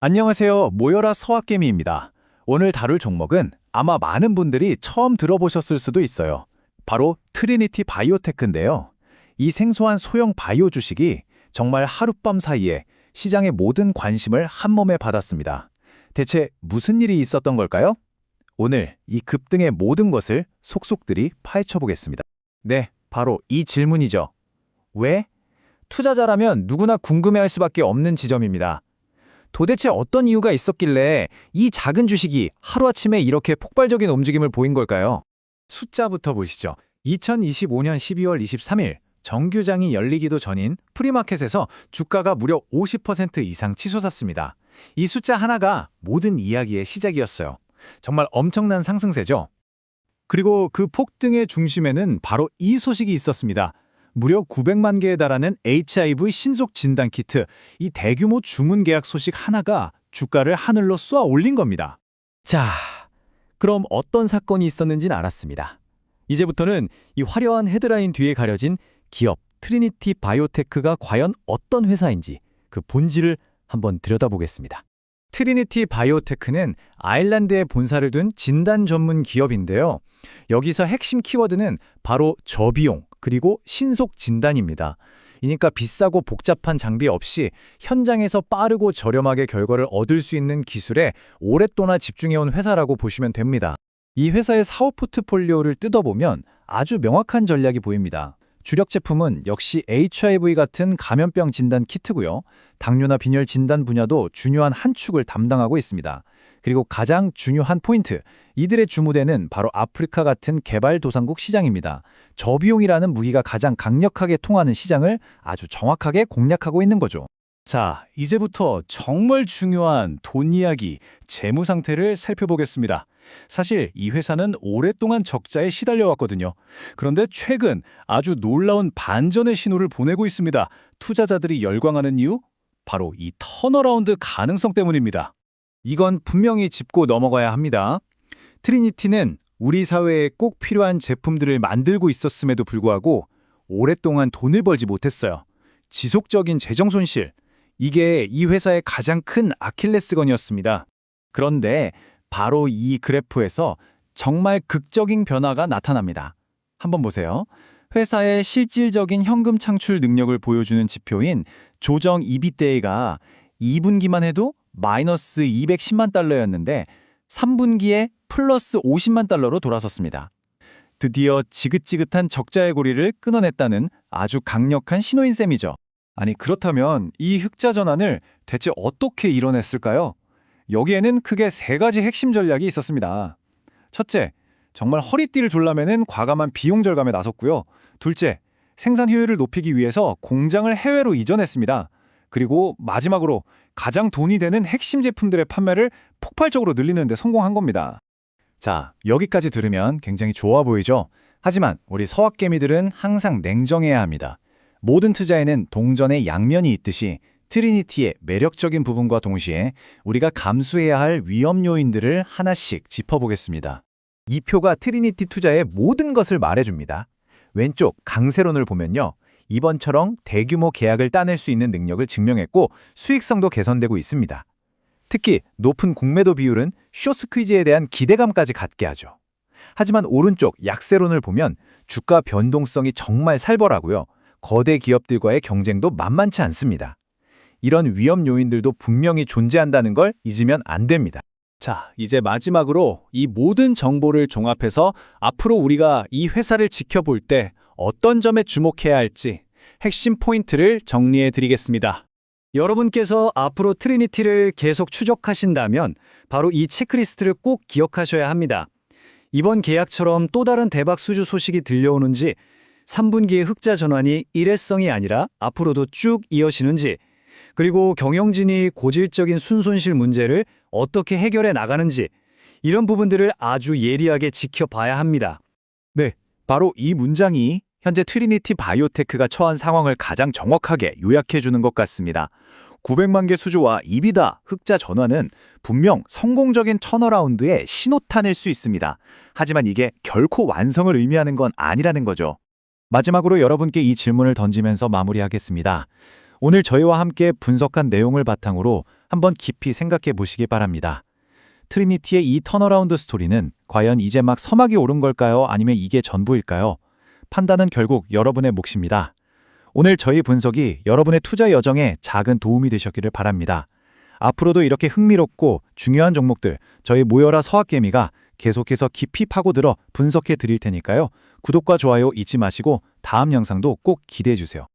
안녕하세요. 모여라 서학개미입니다. 오늘 다룰 종목은 아마 많은 분들이 처음 들어보셨을 수도 있어요. 바로 트리니티 바이오테크인데요. 이 생소한 소형 바이오 주식이 정말 하룻밤 사이에 시장의 모든 관심을 한몸에 받았습니다. 대체 무슨 일이 있었던 걸까요? 오늘 이 급등의 모든 것을 속속들이 파헤쳐 보겠습니다. 네, 바로 이 질문이죠. 왜? 투자자라면 누구나 궁금해할 수밖에 없는 지점입니다. 도대체 어떤 이유가 있었길래 이 작은 주식이 하루아침에 이렇게 폭발적인 움직임을 보인 걸까요? 숫자부터 보시죠. 2025년 12월 23일 정규장이 열리기도 전인 프리마켓에서 주가가 무려 50% 이상 치솟았습니다. 이 숫자 하나가 모든 이야기의 시작이었어요. 정말 엄청난 상승세죠. 그리고 그 폭등의 중심에는 바로 이 소식이 있었습니다. 무려 900만 개에 달하는 HIV 신속 진단 키트, 이 대규모 주문 계약 소식 하나가 주가를 하늘로 쏘아 올린 겁니다. 자, 그럼 어떤 사건이 있었는지는 알았습니다. 이제부터는 이 화려한 헤드라인 뒤에 가려진 기업 트리니티 바이오테크가 과연 어떤 회사인지 그 본질을 한번 들여다보겠습니다. 트리니티 바이오테크는 아일랜드에 본사를 둔 진단 전문 기업인데요. 여기서 핵심 키워드는 바로 저비용 그리고 신속 진단입니다. 그러니까 비싸고 복잡한 장비 없이 현장에서 빠르고 저렴하게 결과를 얻을 수 있는 기술에 오랫동안 집중해온 회사라고 보시면 됩니다. 이 회사의 사업 포트폴리오를 뜯어보면 아주 명확한 전략이 보입니다. 주력 제품은 역시 HIV 같은 감염병 진단 키트고요. 당뇨나 빈혈 진단 분야도 중요한 한 축을 담당하고 있습니다. 그리고 가장 중요한 포인트, 이들의 주무대는 바로 아프리카 같은 개발도상국 시장입니다. 저비용이라는 무기가 가장 강력하게 통하는 시장을 아주 정확하게 공략하고 있는 거죠. 자, 이제부터 정말 중요한 돈 이야기, 재무 상태를 살펴보겠습니다. 사실 이 회사는 오랫동안 적자에 시달려왔거든요. 그런데 최근 아주 놀라운 반전의 신호를 보내고 있습니다. 투자자들이 열광하는 이유? 바로 이 턴어라운드 가능성 때문입니다. 이건 분명히 짚고 넘어가야 합니다. 트리니티는 우리 사회에 꼭 필요한 제품들을 만들고 있었음에도 불구하고 오랫동안 돈을 벌지 못했어요. 지속적인 재정 손실, 이게 이 회사의 가장 큰 아킬레스건이었습니다. 그런데 바로 이 그래프에서 정말 극적인 변화가 나타납니다. 한번 보세요. 회사의 실질적인 현금 창출 능력을 보여주는 지표인 조정 EBITDA가 2분기만 해도 마이너스 210만 달러였는데 3분기에 플러스 50만 달러로 돌아섰습니다. 드디어 지긋지긋한 적자의 고리를 끊어냈다는 아주 강력한 신호인 셈이죠. 아니 그렇다면 이 흑자 전환을 대체 어떻게 이뤄냈을까요? 여기에는 크게 세 가지 핵심 전략이 있었습니다. 첫째, 정말 허리띠를 졸라매는 과감한 비용 절감에 나섰고요. 둘째, 생산 효율을 높이기 위해서 공장을 해외로 이전했습니다. 그리고 마지막으로 가장 돈이 되는 핵심 제품들의 판매를 폭발적으로 늘리는 데 성공한 겁니다. 자, 여기까지 들으면 굉장히 좋아 보이죠? 하지만 우리 서학개미들은 항상 냉정해야 합니다. 모든 투자에는 동전의 양면이 있듯이 트리니티의 매력적인 부분과 동시에 우리가 감수해야 할 위험 요인들을 하나씩 짚어보겠습니다. 이 표가 트리니티 투자의 모든 것을 말해줍니다. 왼쪽 강세론을 보면요. 이번처럼 대규모 계약을 따낼 수 있는 능력을 증명했고 수익성도 개선되고 있습니다. 특히 높은 공매도 비율은 숏스퀴즈에 대한 기대감까지 갖게 하죠. 하지만 오른쪽 약세론을 보면 주가 변동성이 정말 살벌하고요. 거대 기업들과의 경쟁도 만만치 않습니다. 이런 위험 요인들도 분명히 존재한다는 걸 잊으면 안 됩니다. 자, 이제 마지막으로 이 모든 정보를 종합해서 앞으로 우리가 이 회사를 지켜볼 때 어떤 점에 주목해야 할지 핵심 포인트를 정리해 드리겠습니다. 여러분께서 앞으로 트리니티를 계속 추적하신다면 바로 이 체크리스트를 꼭 기억하셔야 합니다. 이번 계약처럼 또 다른 대박 수주 소식이 들려오는지, 3분기의 흑자 전환이 일회성이 아니라 앞으로도 쭉 이어지는지, 그리고 경영진이 고질적인 순손실 문제를 어떻게 해결해 나가는지, 이런 부분들을 아주 예리하게 지켜봐야 합니다. 네, 바로 이 문장이 현재 트리니티 바이오테크가 처한 상황을 가장 정확하게 요약해주는 것 같습니다. 900만 개 수주와 EBITDA 흑자 전환은 분명 성공적인 턴어라운드의 신호탄일 수 있습니다. 하지만 이게 결코 완성을 의미하는 건 아니라는 거죠. 마지막으로 여러분께 이 질문을 던지면서 마무리하겠습니다. 오늘 저희와 함께 분석한 내용을 바탕으로 한번 깊이 생각해 보시기 바랍니다. 트리니티의 이 턴어라운드 스토리는 과연 이제 막 서막이 오른 걸까요? 아니면 이게 전부일까요? 판단은 결국 여러분의 몫입니다. 오늘 저희 분석이 여러분의 투자 여정에 작은 도움이 되셨기를 바랍니다. 앞으로도 이렇게 흥미롭고 중요한 종목들 저희 모여라 서학개미가 계속해서 깊이 파고들어 분석해 드릴 테니까요. 구독과 좋아요 잊지 마시고 다음 영상도 꼭 기대해 주세요.